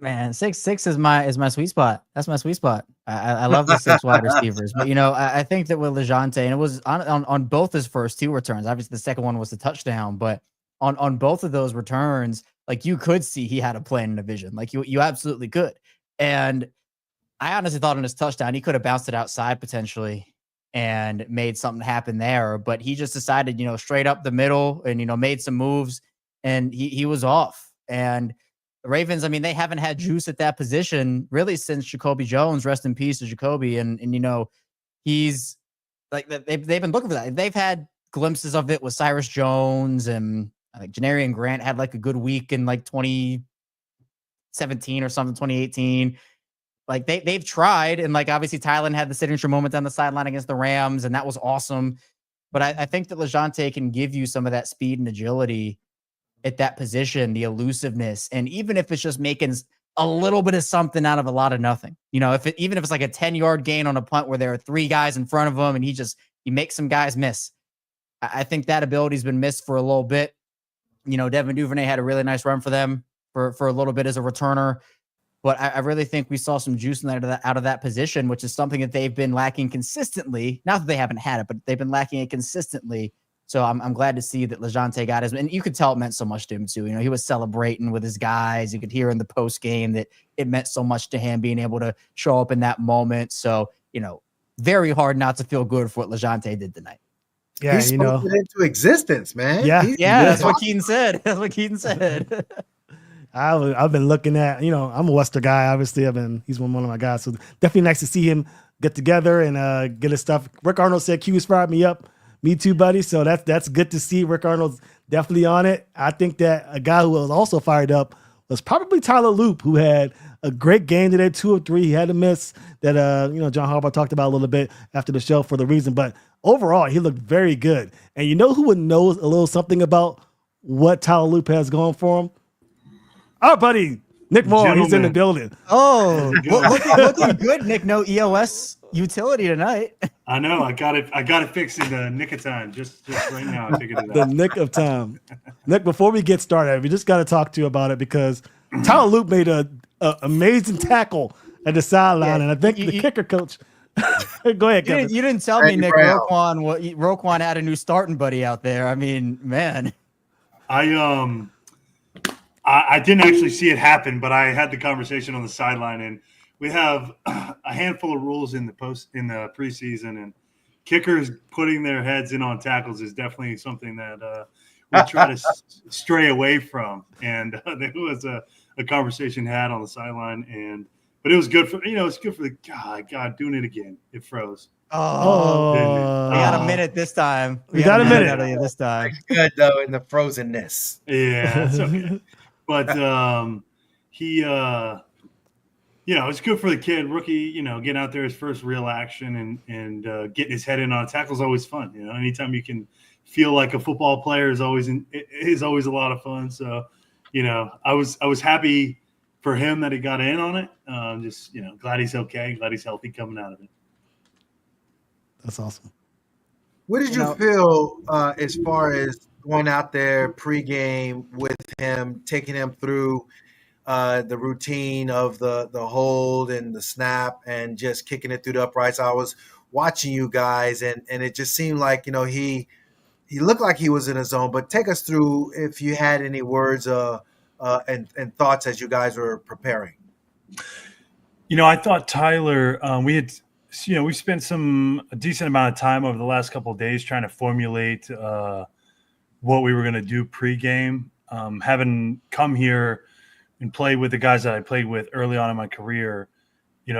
Man, six is my sweet spot. That's my sweet spot. I love the 6 wide receivers. But I think that with LeJohntay, and it was on both his first 2 returns. Obviously, the second one was the touchdown, but on both of those returns, like, you could see he had a plan and a vision. Like, you absolutely could. And I honestly thought on his touchdown, he could have bounced it outside potentially and made something happen there. But he just decided, straight up the middle and, made some moves, and he was off. And the Ravens, I mean, they haven't had juice at that position really since Jacoby Jones. Rest in peace to Jacoby. And he's like, they've been looking for that. They've had glimpses of it with Cyrus Jones, and I think Janarian Grant had like a good week in like 2017 or something, 2018. Like they've tried, and like obviously Tylen had the signature moment on the sideline against the Rams, and that was awesome. But I think that LeJounte can give you some of that speed and agility at that position, the elusiveness, and even if it's just making a little bit of something out of a lot of nothing, even if it's like a 10-yard gain on a punt where there are 3 guys in front of him and he makes some guys miss. I think that ability's been missed for a little bit. Devin Duvernay had a really nice run for them for a little bit as a returner. But I really think we saw some juice out of that position, which is something that they've been lacking consistently. Not that they haven't had it, but they've been lacking it consistently. So I'm glad to see that LeJounte got his, and you could tell it meant so much to him too. He was celebrating with his guys. You could hear in the post game that it meant so much to him being able to show up in that moment. So, very hard not to feel good for what LeJounte did tonight. Yeah, he spoke it into existence, man. Yeah, that's what Keaton said. That's what Keaton said. I've been looking at, I'm a Western guy. Obviously, he's one of my guys. So definitely nice to see him get together and get his stuff. Rick Arnold said Q's fired me up. Me too, buddy. So that's good to see. Rick Arnold's definitely on it. I think that a guy who was also fired up was probably Tyler Loop, who had a great game today, 2 of 3. He had a miss that John Harbaugh talked about a little bit after the show for the reason. But overall, he looked very good. And who would know a little something about what Tyler Loop has going for him? Our buddy Nick Moore, he's in the building. Oh, looking good, Nick. No EOS utility tonight. I know. I got it fixed in the nick of time. Just right now, I figured it out. The nick of time. Nick, before we get started, we just got to talk to you about it because Tyler Loop made a amazing tackle at the sideline, and I think the kicker coach. Go ahead, Kevin. You didn't tell me, Nick. Roquan had a new starting buddy out there. I mean, man. I didn't actually see it happen, but I had the conversation on the sideline, and we have a handful of rules in the preseason, and kickers putting their heads in on tackles is definitely something that we try to stray away from. And there was a conversation had on the sideline, but it was good for it's good for the God doing it again. It froze. Oh, we got a minute this time. We got a minute out of you this time. It's good though in the frozenness. Yeah, it's okay. But it's good for the kid, rookie, getting out there his first real action and getting his head in on a tackle is always fun. Anytime you can feel like a football player is always a lot of fun. So, I was happy for him that he got in on it. Just glad he's okay, glad he's healthy coming out of it. That's awesome. What did you feel as far as going out there pregame with him, taking him through the routine of the hold and the snap and just kicking it through the uprights? I was watching you guys, and it just seemed like, he looked like he was in his zone. But take us through if you had any words and thoughts as you guys were preparing. I thought Tyler, we spent a decent amount of time over the last couple of days trying to formulate what we were going to do pregame. Having come here and play with the guys that I played with early on in my career,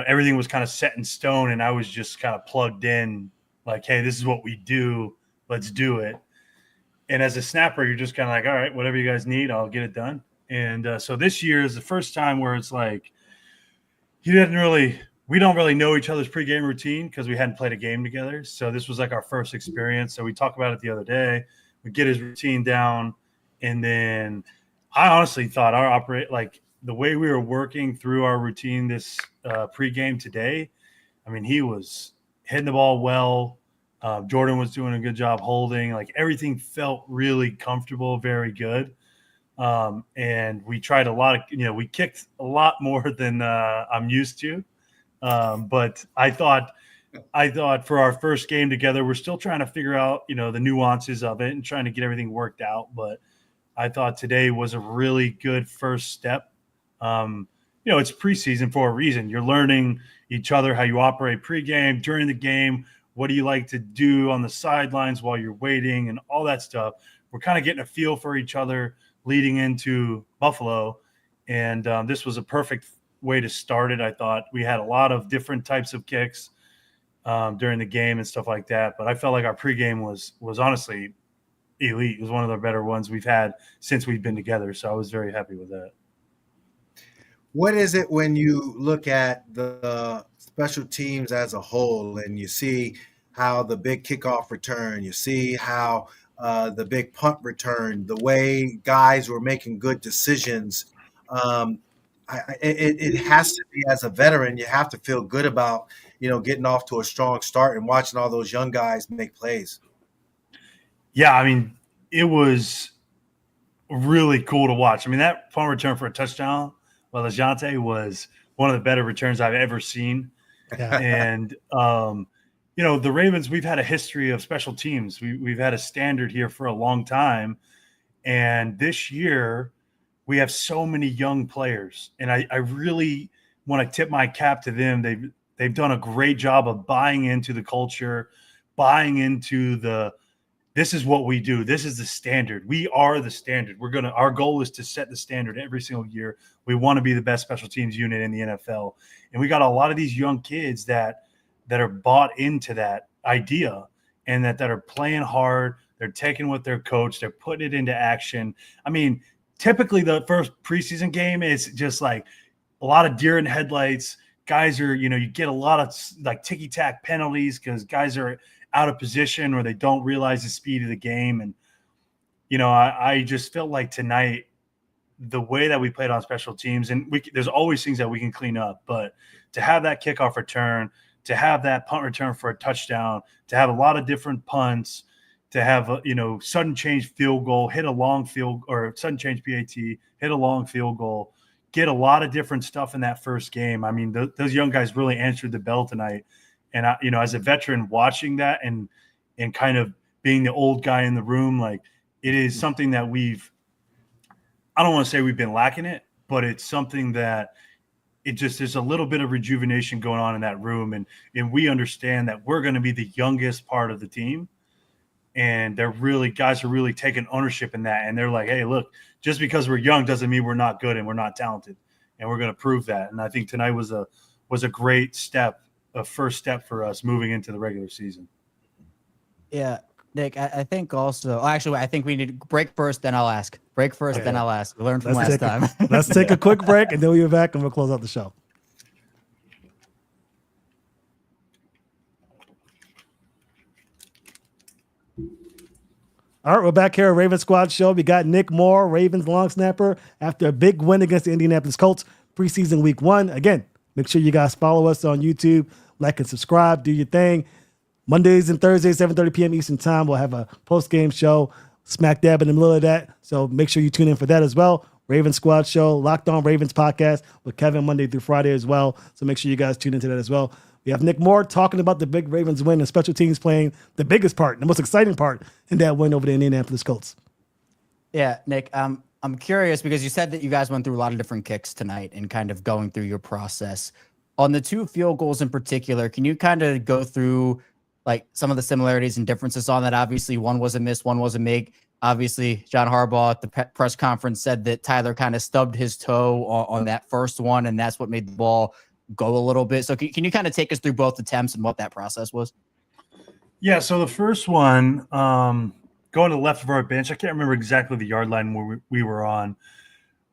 everything was kind of set in stone, and I was just kind of plugged in like, hey, this is what we do. Let's do it. And as a snapper, you're just kind of like, all right, whatever you guys need, I'll get it done. And so this year is the first time where it's like we don't really know each other's pregame routine because we hadn't played a game together. So this was like our first experience. So we talked about it the other day. We get his routine down, and then I honestly thought the way we were working through our routine this pregame today, I mean, he was hitting the ball well. Jordan was doing a good job holding. Like everything felt really comfortable, very good. And we tried a lot of, we kicked a lot more than I'm used to. But I thought for our first game together, we're still trying to figure out, the nuances of it and trying to get everything worked out. But I thought today was a really good first step. It's preseason for a reason. You're learning each other, how you operate pregame, during the game. What do you like to do on the sidelines while you're waiting and all that stuff? We're kind of getting a feel for each other leading into Buffalo. And this was a perfect way to start it. I thought we had a lot of different types of kicks during the game and stuff like that. But I felt like our pregame was honestly elite. It was one of the better ones we've had since we've been together. So I was very happy with that. What is it when you look at the special teams as a whole and you see how the big kickoff return, you see how the big punt return, the way guys were making good decisions? Um, it has to be, as a veteran, you have to feel good about, getting off to a strong start and watching all those young guys make plays. Yeah, I mean, it was really cool to watch. I mean, that punt return for a touchdown by LeJohntay was one of the better returns I've ever seen. Yeah. And, the Ravens, we've had a history of special teams. We've had a standard here for a long time. And this year, we have so many young players. And I really want to tip my cap to them. They've done a great job of buying into the culture, buying into this is what we do. This is the standard. We are the standard. Our goal is to set the standard every single year. We want to be the best special teams unit in the NFL. And we got a lot of these young kids that are bought into that idea and that are playing hard. They're taking what their coach, they're putting it into action. I mean, typically the first preseason game is just like a lot of deer in headlights. Guys are, you get a lot of like ticky-tack penalties because guys are out of position or they don't realize the speed of the game. And, I just felt like tonight, the way that we played on special teams, and there's always things that we can clean up, but to have that kickoff return, to have that punt return for a touchdown, to have a lot of different punts, to have sudden change field goal, hit a long field or sudden change PAT, hit a long field goal, get a lot of different stuff in that first game. I mean, those young guys really answered the bell tonight. And as a veteran watching that and kind of being the old guy in the room, like it is something that I don't want to say we've been lacking it, but it's something that there's a little bit of rejuvenation going on in that room. And we understand that we're going to be the youngest part of the team. And guys are really taking ownership in that. And they're like, hey, look, just because we're young doesn't mean we're not good and we're not talented. And we're going to prove that. And I think tonight was a great step, a first step for us moving into the regular season. Yeah, Nick, I think also – actually, I think we need to break first, then I'll ask. Break first, then I'll ask. We learned from last time. Let's take a quick break, and then we'll be back, and we'll close out the show. All right, we're back here at Ravens Squad Show. We got Nick Moore, Ravens long snapper, after a big win against the Indianapolis Colts, preseason week 1. Again, make sure you guys follow us on YouTube, like and subscribe, do your thing. Mondays and Thursdays, 7:30 p.m. Eastern Time, we'll have a post-game show smack dab in the middle of that. So make sure you tune in for that as well. Ravens Squad Show, Locked On Ravens podcast with Kevin Monday through Friday as well. So make sure you guys tune into that as well. We have Nick Moore talking about the big Ravens win and special teams playing the biggest part, the most exciting part in that win over the Indianapolis Colts. Yeah, Nick, I'm curious because you said that you guys went through a lot of different kicks tonight and kind of going through your process. On the 2 field goals in particular, can you kind of go through like some of the similarities and differences on that? Obviously, one was a miss, one was a make. Obviously, John Harbaugh at the press conference said that Tyler kind of stubbed his toe on that first one, and that's what made the ball go a little bit. So can you kind of take us through both attempts and what that process was? Yeah, so the first one, going to the left of our bench, I can't remember exactly the yard line where we were on,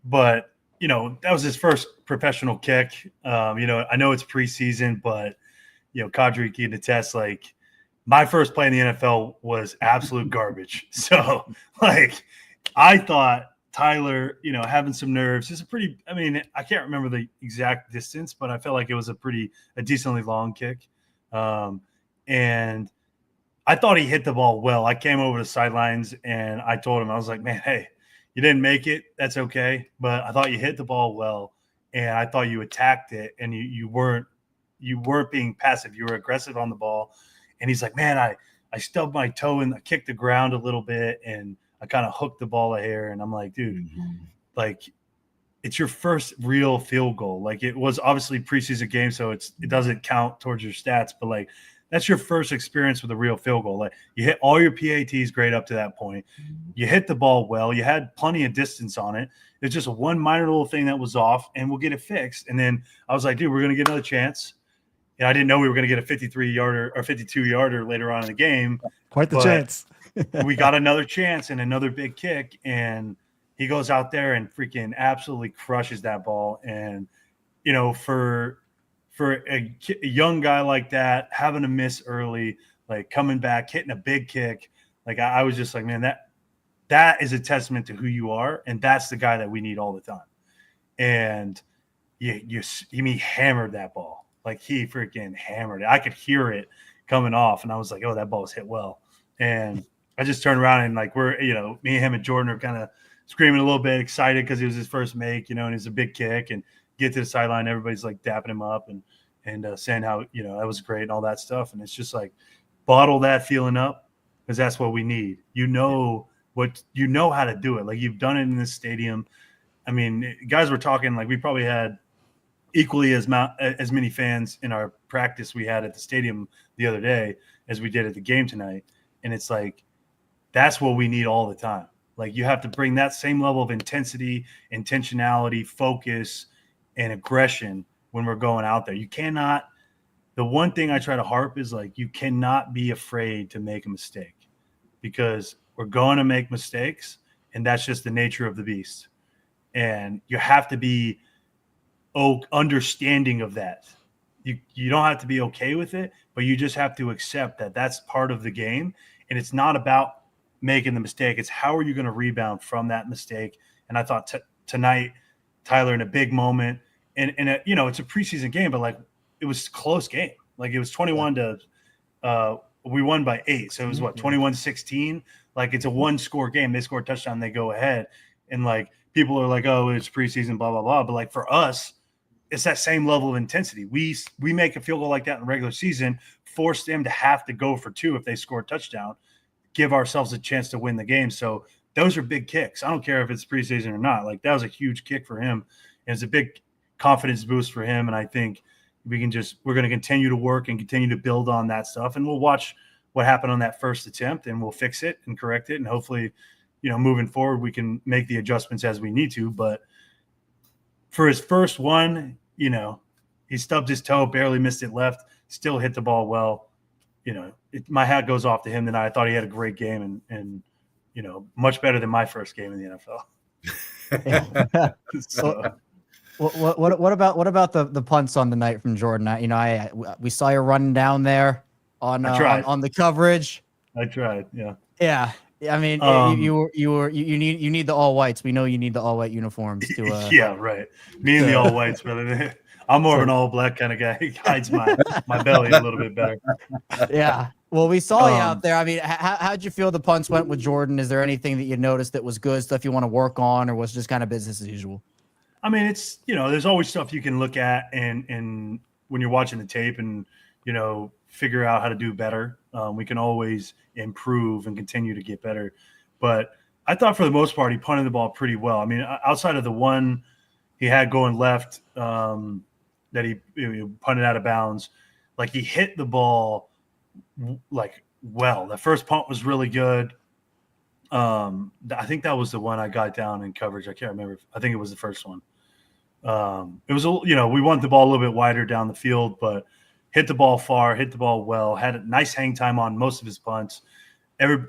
but, that was his first professional kick. I know it's preseason, but, Kadri can attest, like, my first play in the NFL was absolute garbage. So, I thought Tyler, having some nerves is I can't remember the exact distance, but I felt like it was a decently long kick. And I thought he hit the ball well. I came over the sidelines and I told him, I was like, man, hey, you didn't make it. That's okay. But I thought you hit the ball well. And I thought you attacked it and you weren't being passive. You were aggressive on the ball. And he's like, man, I stubbed my toe and I kicked the ground a little bit and I kind of hooked the ball a hair. And I'm like, dude, it's your first real field goal. Like, it was obviously preseason game, so it doesn't count towards your stats, but that's your first experience with a real field goal. Like, you hit all your PATs great up to that point. You hit the ball well. You had plenty of distance on it. There's just one minor little thing that was off, and we'll get it fixed. And then I was like, dude, we're going to get another chance. And I didn't know we were going to get a 53-yarder or 52-yarder later on in the game. Quite the chance. We got another chance and another big kick, and he goes out there and freaking absolutely crushes that ball. And, for a young guy like that, having a miss early, like coming back, hitting a big kick, like I was just like, man, that is a testament to who you are. And that's the guy that we need all the time. And he hammered that ball. Like he freaking hammered it. I could hear it coming off. And I was like, oh, that ball was hit well. And I just turned around and like me and him and Jordan are kind of screaming a little bit, excited because it was his first make, and it's a big kick, and get to the sideline. Everybody's like dapping him up and saying how, that was great and all that stuff. And it's just like bottle that feeling up because that's what we need. How to do it. Like you've done it in this stadium. I mean, guys were talking like we probably had equally as many fans in our practice we had at the stadium the other day as we did at the game tonight. And it's like, that's what we need all the time. Like you have to bring that same level of intensity, intentionality, focus, and aggression when we're going out there. You cannot, the one thing I try to harp is like, you cannot be afraid to make a mistake because we're going to make mistakes and that's just the nature of the beast. And you have to be understanding of that. You don't have to be okay with it, but you just have to accept that that's part of the game. And it's not about making the mistake. It's how are you going to rebound from that mistake? And I thought tonight, Tyler, in a big moment, and it's a preseason game, but like it was a close game. Like it was 21 to we won by 8. So it was 21-16. Like it's a 1-score game. They score a touchdown, they go ahead. And like people are like, oh, it's preseason, blah, blah, blah. But like for us, it's that same level of intensity. We make a field goal like that in the regular season, force them to have to go for 2 if they score a touchdown, give ourselves a chance to win the game. So those are big kicks. I don't care if it's preseason or not. Like that was a huge kick for him. And it's a big confidence boost for him. And I think we're going to continue to work and continue to build on that stuff. And we'll watch what happened on that first attempt and we'll fix it and correct it. And hopefully, moving forward, we can make the adjustments as we need to. But for his first one, he stubbed his toe, barely missed it left, still hit the ball well. My hat goes off to him tonight. I thought he had a great game and much better than my first game in the NFL. So. What about the punts on the night from Jordan? We saw you running down there on the coverage. I tried, yeah. Yeah. I mean, you need the all whites. We know you need the all white uniforms to. Yeah, right. Me and the all whites, brother. I'm more of an all black kind of guy. He hides my belly a little bit better. Yeah. Well, we saw you out there. I mean, how'd you feel the punts went with Jordan? Is there anything that you noticed that was good, stuff you want to work on, or was it just kind of business as usual? I mean, it's there's always stuff you can look at and when you're watching the tape and figure out how to do better. We can always improve and continue to get better. But I thought for the most part he punted the ball pretty well. I mean, outside of the one he had going left that he punted out of bounds, like he hit the ball like well. The first punt was really good. I think that was the one I got down in coverage. I can't remember. I think it was the first one. It was we want the ball a little bit wider down the field, but hit the ball far, hit the ball well, had a nice hang time on most of his punts.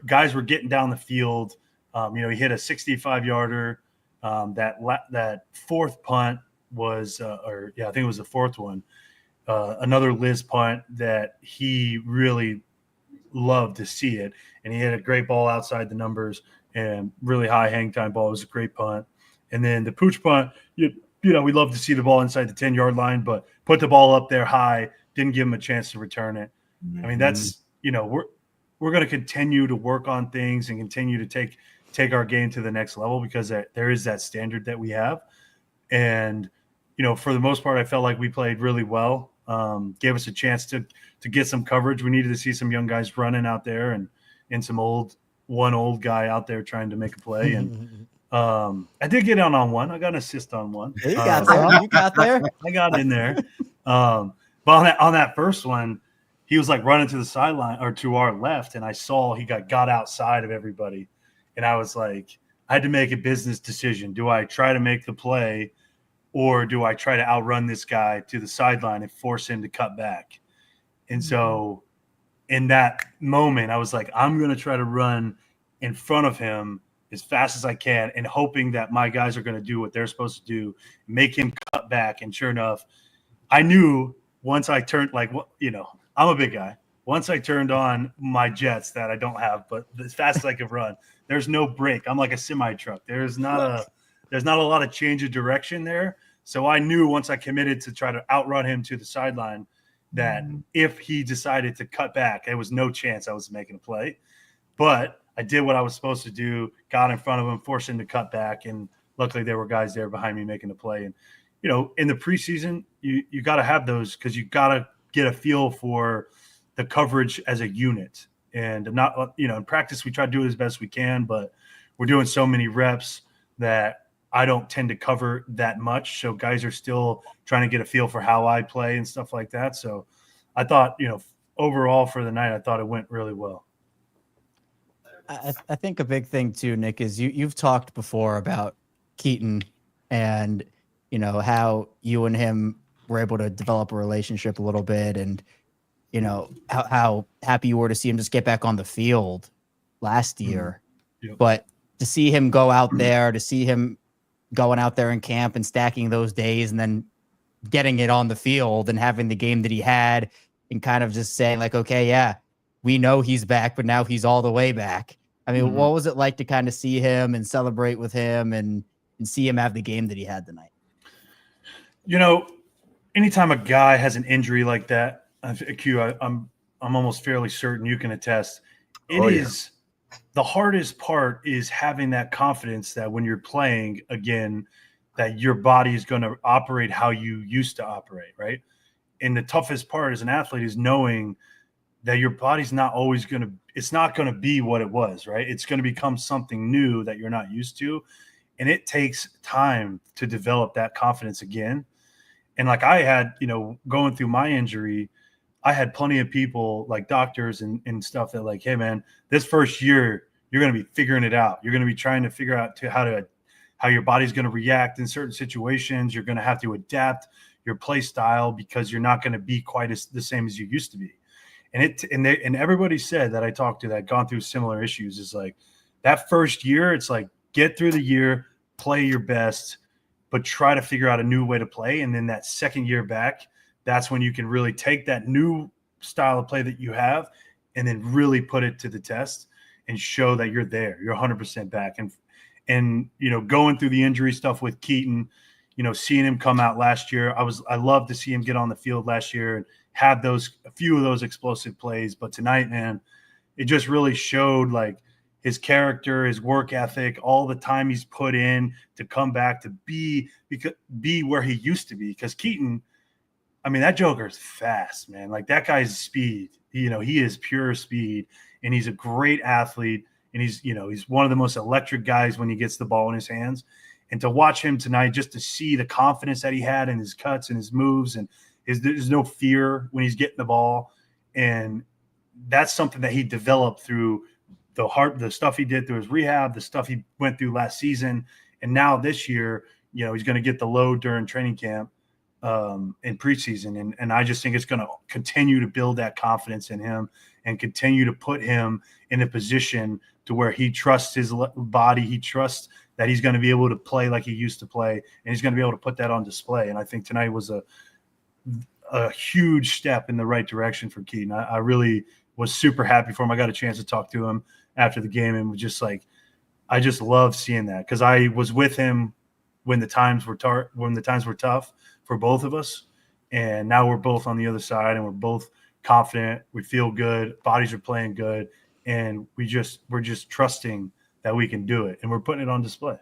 Guys were getting down the field. He hit a 65-yarder. That fourth punt was, I think it was the fourth one. Another Liz punt that he really loved to see it. And he had a great ball outside the numbers and really high hang time ball. It was a great punt. And then the pooch punt, we love to see the ball inside the 10-yard line, but put the ball up there high, didn't give him a chance to return it. Mm-hmm. I mean, that's, we're going to continue to work on things and continue to take our game to the next level because there is that standard that we have. And, for the most part, I felt like we played really well. Gave us a chance to get some coverage. We needed to see some young guys running out there and some old guy out there trying to make a play. And I did get on one. I got an assist on one. You got there. You got there. I got in there. But on that first one, he was like running to the sideline or to our left, and I saw he got outside of everybody. And I was like, I had to make a business decision. Do I try to make the play or do I try to outrun this guy to the sideline and force him to cut back? And so in that moment, I was like, I'm going to try to run in front of him as fast as I can and hoping that my guys are going to do what they're supposed to do, make him cut back. And sure enough, I knew once I turned, I'm a big guy. Once I turned on my jets that I don't have, but as fast as I could run, there's no break. I'm like a semi truck. There's not a lot of change of direction there. So I knew once I committed to try to outrun him to the sideline that if he decided to cut back, there was no chance I was making a play. But I did what I was supposed to do, got in front of him, forced him to cut back, and luckily there were guys there behind me making the play. And, in the preseason, you got to have those because you got to get a feel for the coverage as a unit. And not, in practice, we try to do it as best we can, but we're doing so many reps that I don't tend to cover that much. So guys are still trying to get a feel for how I play and stuff like that. So I thought, overall for the night, I thought it went really well. I think a big thing too, Nick, is you've talked before about Keaton and, how you and him were able to develop a relationship a little bit and, how happy you were to see him just get back on the field last year. Yep. But to see him go out there, to see him going out there in camp and stacking those days and then getting it on the field and having the game that he had and kind of just saying like, okay, yeah, we know he's back, but now he's all the way back. I mean, what was it like to kind of see him and celebrate with him and see him have the game that he had tonight? Anytime a guy has an injury like that, I'm almost fairly certain you can attest. The hardest part is having that confidence that when you're playing again, that your body is going to operate how you used to operate, right? And the toughest part as an athlete is knowing that your body's not always it's not going to be what it was, right? It's going to become something new that you're not used to. And it takes time to develop that confidence again. And like I had, going through my injury, I had plenty of people like doctors and stuff that like, hey man, this first year, you're going to be figuring it out. You're going to be trying to figure out how your body's going to react in certain situations. You're going to have to adapt your play style because you're not going to be quite the same as you used to be. And everybody said that I talked to that gone through similar issues is like that first year, it's like get through the year, play your best, but try to figure out a new way to play. And then that second year back, that's when you can really take that new style of play that you have and then really put it to the test and show that you're there. You're 100% back. And going through the injury stuff with Keaton, seeing him come out last year, I loved to see him get on the field last year and have a few of those explosive plays. But tonight, man, it just really showed like his character, his work ethic, all the time he's put in to come back to be where he used to be. Because Keaton, I mean, that Joker is fast, man. Like that guy's speed, he is pure speed and he's a great athlete. And he's one of the most electric guys when he gets the ball in his hands. And to watch him tonight, just to see the confidence that he had in his cuts and his moves and there's no fear when he's getting the ball. And that's something that he developed through the stuff he did through his rehab, the stuff he went through last season. And now this year, he's going to get the load during training camp in preseason. And I just think it's going to continue to build that confidence in him and continue to put him in a position to where he trusts his body. He trusts that he's going to be able to play like he used to play, and he's going to be able to put that on display. And I think tonight was a huge step in the right direction for Keaton. I really was super happy for him. I got a chance to talk to him after the game and was just like, I just love seeing that because I was with him when the times were tough for both of us. And now we're both on the other side and we're both confident. We feel good. Bodies are playing good. And we're just trusting that we can do it. And we're putting it on display.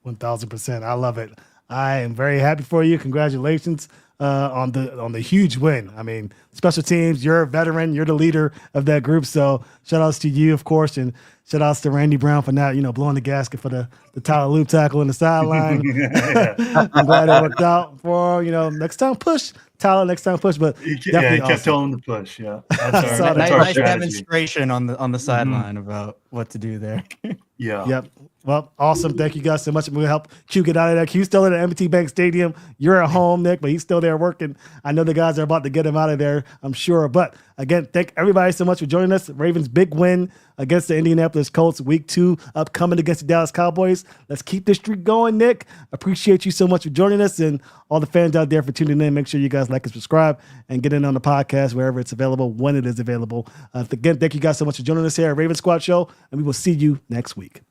1,000%. I love it. I am very happy for you. Congratulations on the huge win. I mean, special teams, you're a veteran, you're the leader of that group. So shout outs to you, of course, and shout outs to Randy Brown for not, blowing the gasket for the Tyler Loop tackle in the sideline. I'm glad it worked out for, next time push. Tyler, next time push, but he kept telling him to push. Yeah, that's our nice strategy. demonstration on the sideline about what to do there. Yeah. Yep. Well, awesome. Thank you guys so much. We'll help Q get out of there. Q's still in the M&T Bank Stadium. You're at home, Nick, but he's still there working. I know the guys are about to get him out of there, I'm sure. But again, thank everybody so much for joining us. Ravens' big win against the Indianapolis Colts, week 2, upcoming against the Dallas Cowboys. Let's keep this streak going, Nick. Appreciate you so much for joining us, and all the fans out there for tuning in. Make sure you guys like and subscribe and get in on the podcast wherever it's available, when it is available. Again, thank you guys so much for joining us here at Raven Squad Show, and we will see you next week.